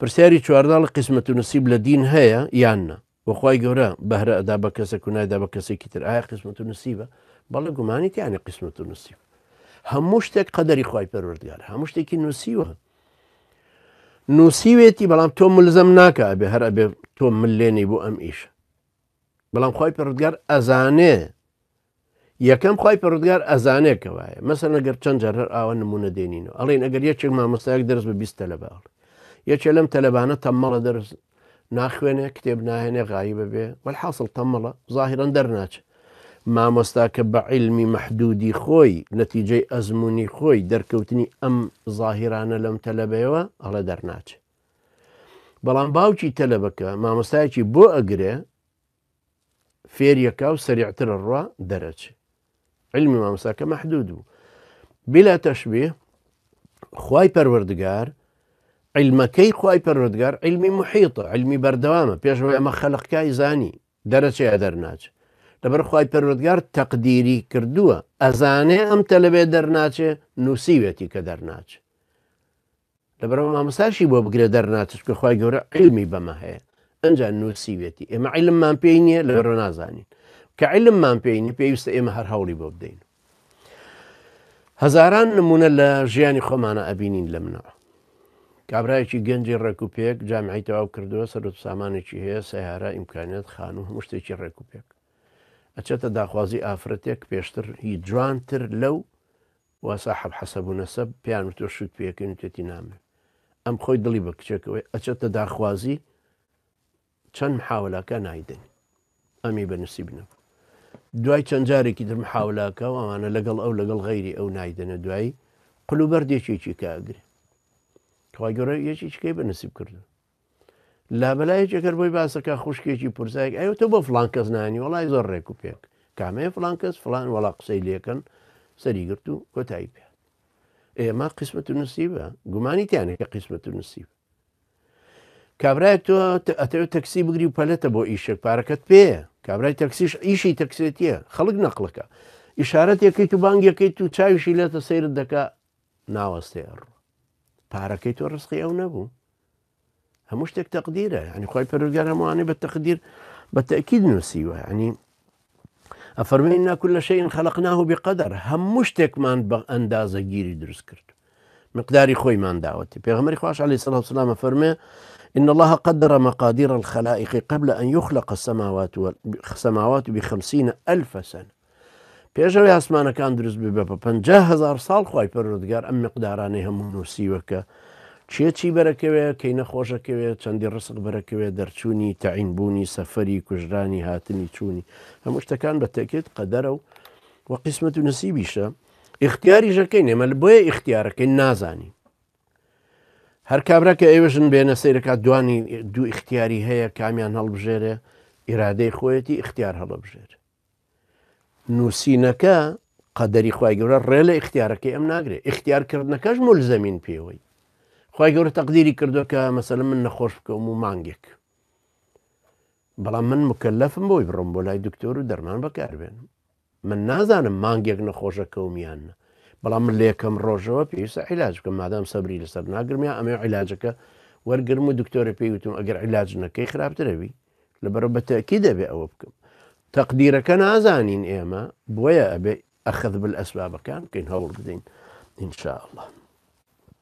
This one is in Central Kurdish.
پرسیاری چواردە لە قسمەت و نسیب لە دین هەیە یاننا وەخوای گەورە بەهرە ئەدا بە کەسێک و نایدا بە کەسێکی تر ئایا قسمەت و نسیبە بەڵێ گومانی تیانێ قسمەت و نسیب هەموو شتێک قەدەری خوای پەروەردگار هەموو شتێکی نووسیوە نووسیوێتی بەڵام تۆ ملزەم ناکە ئەبێ هەر ئەبێ تۆ ملێنی بۆ ئەم ئیشە بەڵام خوای پەروەردگار ئەزانێ یەکەم خوای پەروەردگار ئەزانێکەوەیە مەسەڵەن ئەگەر چەند جار هەر ئاوە نمونە دێنینەوە ئەڵێن ئەگەر یەکێک مامۆستایەک دەرس بە 20 تەلەبە یەکێ لەم تەلەبانە تەمەڵە دەرس ناخوێنێ کتێب ناهێنێ غایبە بێ وەلحاصڵ تەمەڵە ظاهرەن دەرناچێت مامۆستاکە بە عیلمی مەحدودی خۆی نەتیجەی ئەزمموی خۆی دەرکەوتنی ئەم ظاهرانە لەم تەلەبەیەوە ئەڵە دەرناچێت بەڵام باوکی تەلەبەکە مامۆستایەکی بۆ ئەگرێ فێریەکە و سەریعترە ڕوا دەرەچێت علمی مامۆستاکە مەحدود بوو بلا تەشبیه خوای پەروەردگار علمەکەی خوای پەروەردگار علمی محیطە علمی بەردەوامە پێشەوەی ئەمە خەلقکای زانی دەرەچێ دەرناچێت لەبەر خوای پەروەردگار تەقدیری کردووە ئەزانێ ئەم تەلەبێ دەرناچێ نووسیوێتی کە دەرناچێت لەبەرەوە مامۆستاشی بۆ بگرێ دەرناچێت کە خوای گەورە علمی بەمە هەیە ئەنجا نووسیوێتی ئێمە علممان پێی نییە لەبەرەوە نازانین کە علممان پێینی پێویستە ئێمە هەر هەوڵی بۆ بدەین هەزاران نمونە لە ژیانی خۆمانە ئەبینین لە منەوە کابرایەکی گەنجی ڕێکوپێک جامعی تەواو کردووە سەرۆت سامانێکی هەیە سەیارە ئیمکانیت خان و هەموو شتێکی ڕێکوپێک ئەچێتە داخوازی ئافرەتێک پێشتر هی جوانتر لەو وەساحب حەسەب و نەسەب پیان و تۆ شوت پێەکەین و تێتی نامێ ئەم خۆی دڵی بە کچێکەوەی ئەچێتە داخوازی چەند محاولاکە نایدن ئەمی بەنسیب نەبوو دوای چەند جارێکی در محاولاکە و ئەوانە لەگەڵ ئەو لەگەڵ غەیری ئەو نایدەنە دوایی قلوبەردێکێکی کاگرێ خوا گەورە یەکێکەکەی بەنسیب کردو لابەلایەکێکەر بۆی باسەکە خوشکێکی پرسایك ئەو تۆ بۆ فڵان کەس نانی وڵای زۆر ڕێک و پێک کامەیە فڵان کەس فڵان وەڵا قسەی لێکەن سەری گرت و کۆتایی پێ ئێمە قسمەت و نسیبە گومانی تیانێک کە قسمەت و نسیب کابرایەک تۆ ئەتەوێت تەکسی بگری و پەلەتە بۆ ئیشێک پارەکەت پێیە کابرای تەکسیش ئیشی تەکسێتیە خەڵک نەقلەکە ئیشارەتێکیت و بانگەکەیت و چاویشی لێتە سەیرت دەکا ناوەستێ ئەڕوو پارەکەی تۆ ڕستقی ئەو نەبوو هەموو شتێک تەقدیرە ینی خوای پەروەردگار هەمووانەی بە تەقدیر بە تەئکید نووسیوە ینی ئەفەرمێ ئینا کول شەیء خەلقناه بقدر هەموو شتێکمان بە ئەندازە گیری دروست کرد مقداری خۆیمان داوەتی پێغەمبەری خوش عەلەیهی سەڵات وسەلام ئەفەرمێ إن الله قدر مقادير الخلائق قبل أن يخلق السماوات ب50,000 سنة پێشەوەی ئاسمانەکان دروست ببێ بە 50,000 ساڵ خوای پەروەردگار ئەم مقدارانەی هەموو نووسیوەکە چی بەرەکەوێ کەی نەخۆشەکەوێت چەندی ڕسق بەرەکەوێت دەرچوونی تەعینبوونی سەفەری کوژرانی هاتنی چوونی هەموو شتەکان بە تەکید قەدەرە و قسمەت و نسیبیشە اختیاری ژەکەین ئێمە بۆیە اختیارەکەی نازانی هەر کابرا کە ئێوەژن بێنە سەیرەکە دوانی دوو اختیاری هەیە کامیان هەڵبژێرێ ئیرادەی خۆیەتی اختیار هەڵەبژێر نووسینەکە قەدەری خوای گەورە ڕێ لە اختیارەکەی ئەم ناگرێت اختیارکردنەکەش مولزەمین پێوەی خوای گەورە تەقدیری کردو کە مەسەلەن من نەخۆش بکەم و مانگێک بەڵام من مکەلەفم بۆی بڕۆم بۆ لای دکتۆر و دەرمان بەکاربێنم من نازانم مانگێک نەخۆشە کەومیانە بەڵام من لە یەکەم ڕۆژەوە پێویستە عیلاج بکەم مادام سەبری لەسەر ناگرمیا ئەمێ عیلاجەکە وەرگرم و دکتۆرە پێی وتم ئەگەر عیلاج نەکەی خراپترەوی لەبەرەوە بە تەئکید دەبێ ئەوە بکەم تەقدیرەکە نازانین ئێمە بۆیە ئەبێ ئەخذ بالئەسبابەکان بکەین هەوڵ بدەین ئینشاء الله